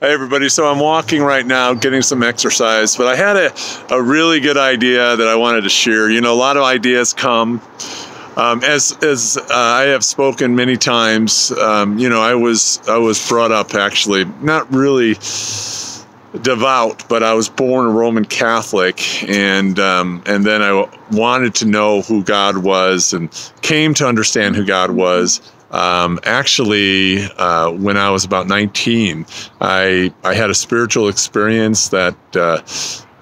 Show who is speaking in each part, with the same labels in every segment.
Speaker 1: Hey everybody, so I'm walking right now, getting some exercise, but I had a really good idea that I wanted to share. You know, a lot of ideas come. As I have spoken many times, you know, I was brought up actually not really devout, but I was born a Roman Catholic, and then I wanted to know who God was and came to understand who God was. Actually, when I was about 19, I had a spiritual experience that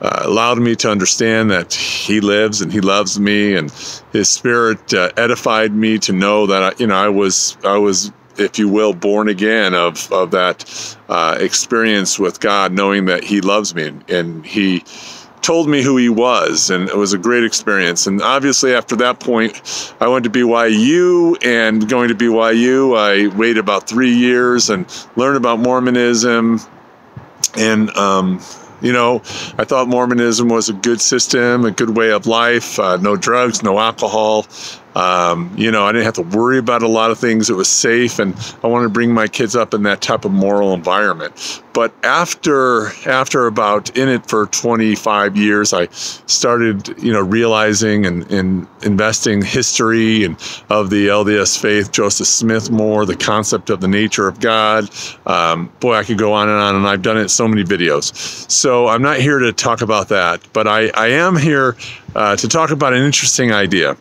Speaker 1: allowed me to understand that He lives and He loves me, and His Spirit edified me to know that I was, if you will, born again of that experience with God, knowing that He loves me and He told me who He was, and it was a great experience. And obviously after that point, I went to BYU, and going to BYU, I waited about 3 years and learned about Mormonism. And you know, I thought Mormonism was a good system, a good way of life, no drugs, no alcohol. You know, I didn't have to worry about a lot of things. It was safe, and I wanted to bring my kids up in that type of moral environment. But after about in it for 25 years, I started, you know, realizing and investing history and of the LDS faith, Joseph Smith more, the concept of the nature of God. Boy, I could go on, and I've done it in so many videos. So I'm not here to talk about that, but I am here to talk about an interesting idea.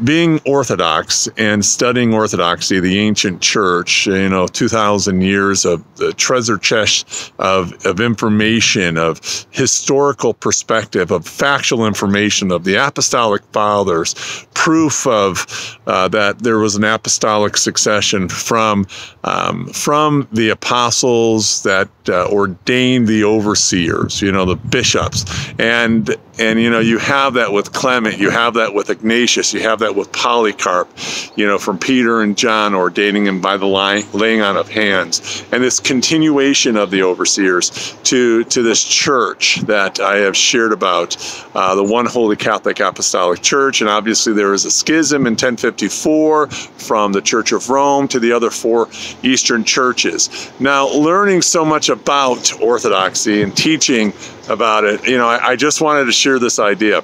Speaker 1: Being Orthodox and studying Orthodoxy, the ancient church, you know, 2,000 years of the treasure chest of information, of historical perspective, of factual information, of the apostolic fathers, proof of that there was an apostolic succession from the apostles that ordained the overseers, you know, the bishops, and you know, you have that with Clement, you have that with Ignatius, you have that with Polycarp, you know, from Peter and John ordaining him by the laying on of hands, and this continuation of the overseers to this church that I have shared about, the one holy Catholic Apostolic Church. And obviously there was a schism in 1054 from the Church of Rome to the other four Eastern churches. Now, learning so much about Orthodoxy and teaching about it, you know, I just wanted to share this idea.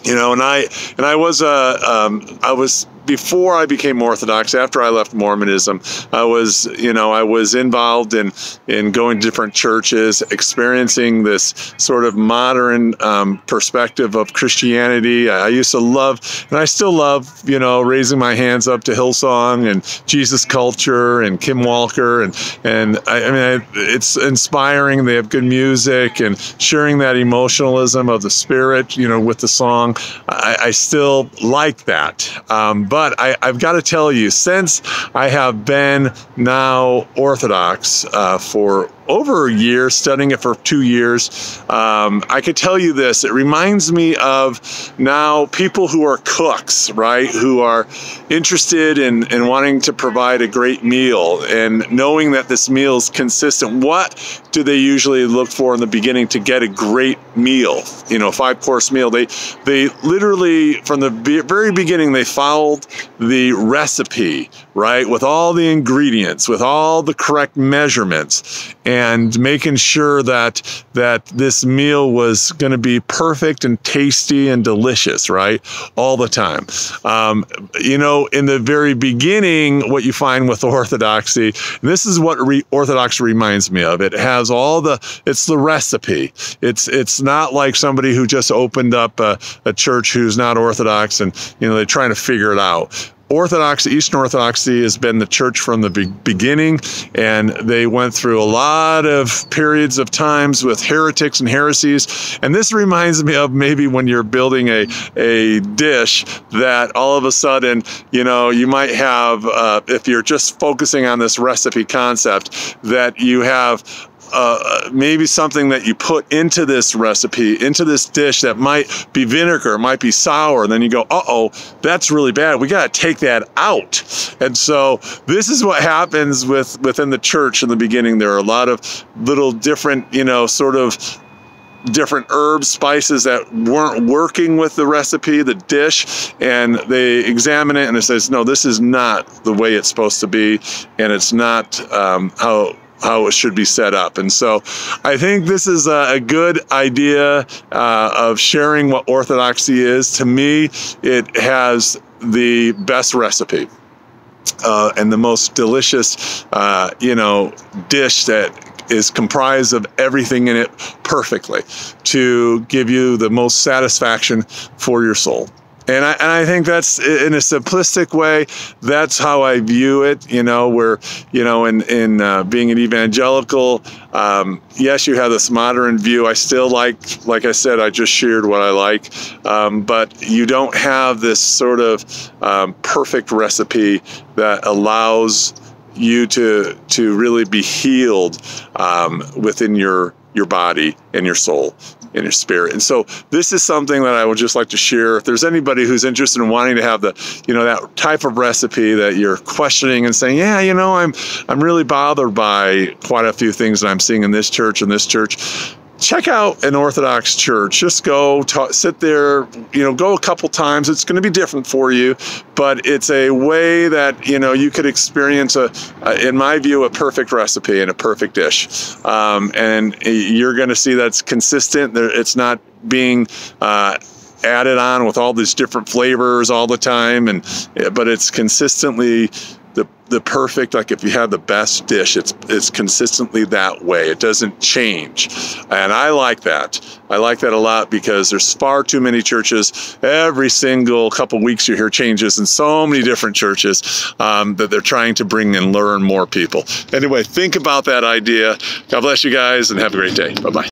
Speaker 1: You know, and I was before I became Orthodox, after I left Mormonism, I was involved in going to different churches, experiencing this sort of modern perspective of Christianity. I used to love, and I still love, you know, raising my hands up to Hillsong and Jesus Culture and Kim Walker, and I mean, it's inspiring. They have good music and sharing that emotionalism of the Spirit, you know, with the song. I still like that. But I've got to tell you, since I have been now Orthodox for over a year, studying it for 2 years, I could tell you this. It reminds me of now people who are cooks, right? Who are interested in wanting to provide a great meal and knowing that this meal is consistent. What do they usually look for in the beginning to get a great meal? You know, 5-course meal. They literally, from the very beginning, they followed the recipe, right? With all the ingredients, with all the correct measurements, and making sure that this meal was going to be perfect and tasty and delicious, right? All the time. You know, in the very beginning, what you find with Orthodoxy, and this is what Orthodoxy reminds me of. It has it's the recipe. It's not like somebody who just opened up a church who's not Orthodox and, you know, they're trying to figure it out. Orthodoxy, Eastern Orthodoxy has been the church from the beginning, and they went through a lot of periods of times with heretics and heresies. And this reminds me of maybe when you're building a dish that all of a sudden, you know, you might have, if you're just focusing on this recipe concept, that you have maybe something that you put into this recipe, into this dish that might be vinegar, might be sour, and then you go, uh-oh, that's really bad. We got to take that out. And so this is what happens within the church in the beginning. There are a lot of little different, you know, sort of different herbs, spices that weren't working with the recipe, the dish, and they examine it and it says, no, this is not the way it's supposed to be, and it's not how it should be set up. And so I think this is a good idea of sharing what Orthodoxy is. To me, it has the best recipe and the most delicious, dish that is comprised of everything in it perfectly to give you the most satisfaction for your soul. And I think that's, in a simplistic way, that's how I view it. Where, in being an evangelical, yes, you have this modern view. I still like I said, I just shared what I like, but you don't have this sort of perfect recipe that allows you to really be healed within your body and your soul and your spirit. And so this is something that I would just like to share. If there's anybody who's interested in wanting to have that type of recipe that you're questioning and saying, yeah, I'm really bothered by quite a few things that I'm seeing in this church and this church, check out an Orthodox church. Just go sit there, go a couple times. It's going to be different for you, but it's a way that, you could experience in my view, a perfect recipe and a perfect dish. And you're going to see that's consistent. It's not being added on with all these different flavors all the time, but it's consistently the perfect, like if you have the best dish, it's consistently that way. It doesn't change. And I like that. I like that a lot because there's far too many churches. Every single couple weeks you hear changes in so many different churches that they're trying to bring and learn more people. Anyway, think about that idea. God bless you guys and have a great day. Bye-bye.